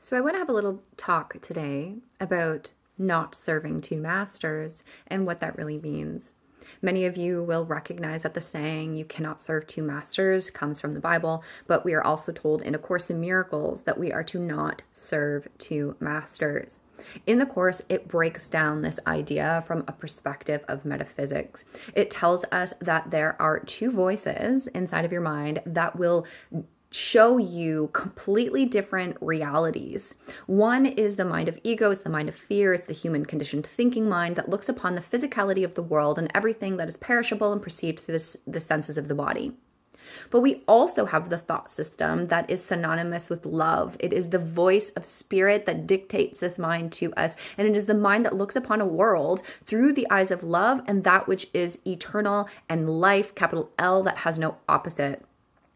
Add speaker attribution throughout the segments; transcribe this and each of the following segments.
Speaker 1: So I want to have a little talk today about not serving two masters and what that really means. Many of you will recognize that the saying, you cannot serve two masters, comes from the Bible, but we are also told in A Course in Miracles that we are to not serve two masters. In the Course, it breaks down this idea from a perspective of metaphysics. It tells us that there are two voices inside of your mind that will show you completely different realities. One is the mind of ego, it's the mind of fear, it's the human conditioned thinking mind that looks upon the physicality of the world and everything that is perishable and perceived through the senses of the body. But we also have the thought system that is synonymous with love. It is the voice of spirit that dictates this mind to us. And it is the mind that looks upon a world through the eyes of love and that which is eternal and life, capital L, that has no opposite.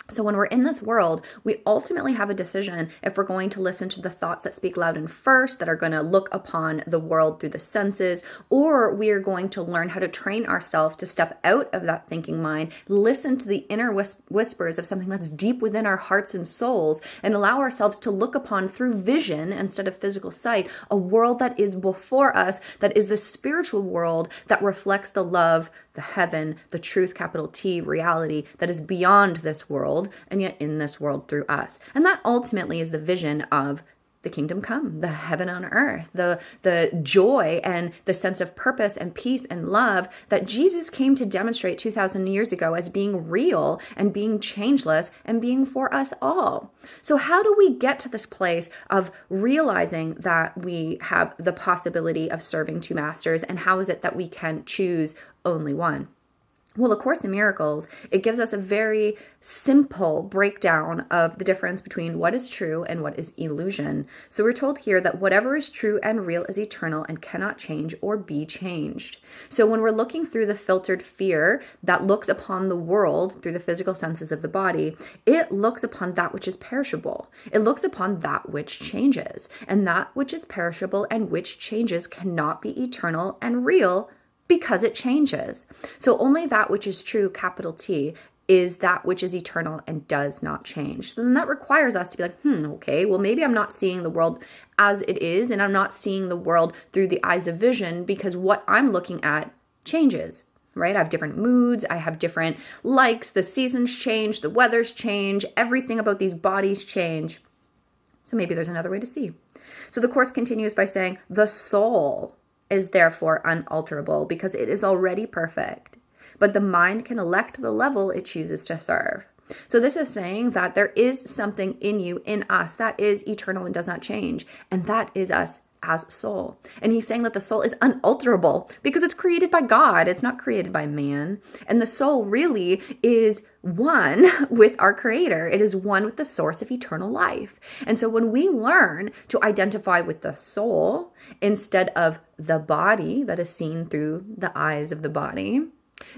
Speaker 1: So when we're in this world, we ultimately have a decision if we're going to listen to the thoughts that speak loud and first, that are going to look upon the world through the senses, or we are going to learn how to train ourselves to step out of that thinking mind, listen to the inner whispers of something that's deep within our hearts and souls, and allow ourselves to look upon through vision instead of physical sight, a world that is before us, that is the spiritual world that reflects the love, the heaven, the truth, capital T, reality that is beyond this world and yet in this world through us. And that ultimately is the vision of the kingdom come, the heaven on earth, the joy and the sense of purpose and peace and love that Jesus came to demonstrate 2,000 years ago as being real and being changeless and being for us all. So how do we get to this place of realizing that we have the possibility of serving two masters, and how is it that we can choose only one? Well, A Course in Miracles, it gives us a very simple breakdown of the difference between what is true and what is illusion. So we're told here that whatever is true and real is eternal and cannot change or be changed. So when we're looking through the filtered fear that looks upon the world through the physical senses of the body, it looks upon that which is perishable. It looks upon that which changes. And that which is perishable and which changes cannot be eternal and real, because it changes. So only that which is true, capital T, is that which is eternal and does not change. So then that requires us to be like, okay, well, maybe I'm not seeing the world as it is, and I'm not seeing the world through the eyes of vision, because what I'm looking at changes, right? I have different moods, I have different likes, the seasons change, the weathers change, everything about these bodies change. So maybe there's another way to see. So the Course continues by saying, the soul is therefore unalterable because it is already perfect, but the mind can elect the level it chooses to serve. So this is saying that there is something in you, in us, that is eternal and does not change, and that is us as soul. And he's saying that the soul is unalterable because it's created by God. It's not created by man. And the soul really is one with our creator. It is one with the source of eternal life. And so when we learn to identify with the soul instead of the body that is seen through the eyes of the body,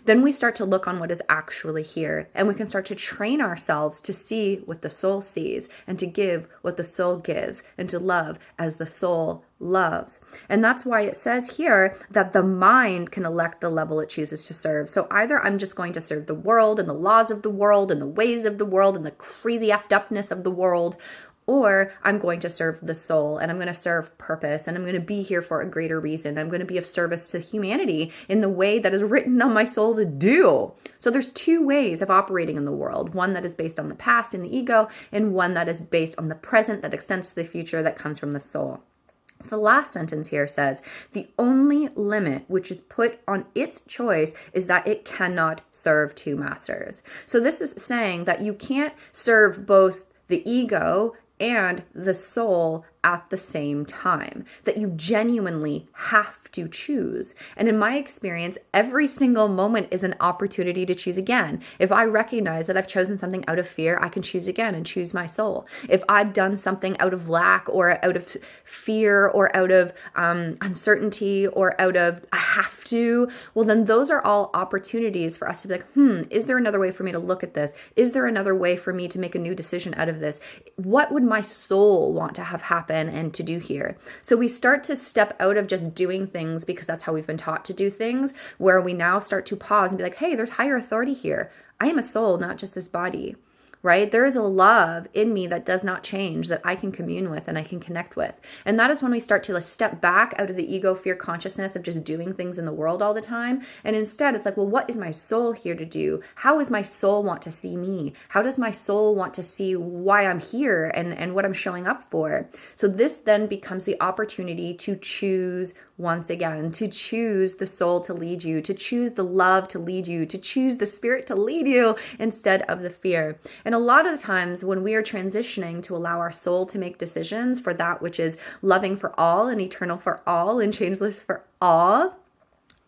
Speaker 1: then we start to look on what is actually here, and we can start to train ourselves to see what the soul sees and to give what the soul gives and to love as the soul loves. And that's why it says here that the mind can elect the level it chooses to serve. So either I'm just going to serve the world and the laws of the world and the ways of the world and the crazy effed upness of the world, or I'm going to serve the soul and I'm going to serve purpose and I'm going to be here for a greater reason. I'm going to be of service to humanity in the way that is written on my soul to do. So there's two ways of operating in the world. One that is based on the past and the ego, and one that is based on the present that extends to the future that comes from the soul. So the last sentence here says, the only limit which is put on its choice is that it cannot serve two masters. So this is saying that you can't serve both the ego and the soul at the same time, that you genuinely have to choose. And in my experience, every single moment is an opportunity to choose again. If I recognize that I've chosen something out of fear, I can choose again and choose my soul. If I've done something out of lack or out of fear or out of uncertainty or out of I have to, well, then those are all opportunities for us to be like, is there another way for me to look at this? Is there another way for me to make a new decision out of this? What would my soul want to have happen and to do here? So we start to step out of just doing things because that's how we've been taught to do things, where we now start to pause and be like, hey, there's higher authority here. I am a soul, not just this body. right? There is a love in me that does not change, that I can commune with and I can connect with. And that is when we start to step back out of the ego fear consciousness of just doing things in the world all the time. And instead it's like, well, what is my soul here to do? How does my soul want to see me? How does my soul want to see why I'm here and what I'm showing up for? So this then becomes the opportunity to choose once again, to choose the soul to lead you, to choose the love to lead you, to choose the spirit to lead you instead of the fear. And a lot of the times when we are transitioning to allow our soul to make decisions for that which is loving for all and eternal for all and changeless for all,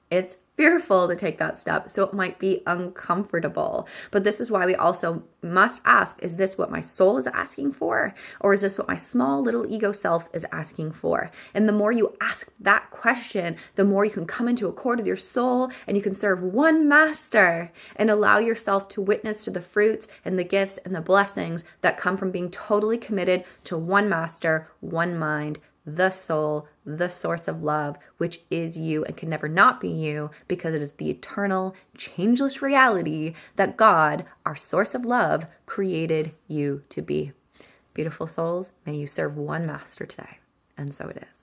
Speaker 1: it's fearful to take that step. So it might be uncomfortable. But this is why we also must ask, is this what my soul is asking for? Or is this what my small little ego self is asking for? And the more you ask that question, the more you can come into accord with your soul and you can serve one master and allow yourself to witness to the fruits and the gifts and the blessings that come from being totally committed to one master, one mind, the soul, the source of love, which is you and can never not be you, because it is the eternal, changeless reality that God, our source of love, created you to be. Beautiful souls, may you serve one master today. And so it is.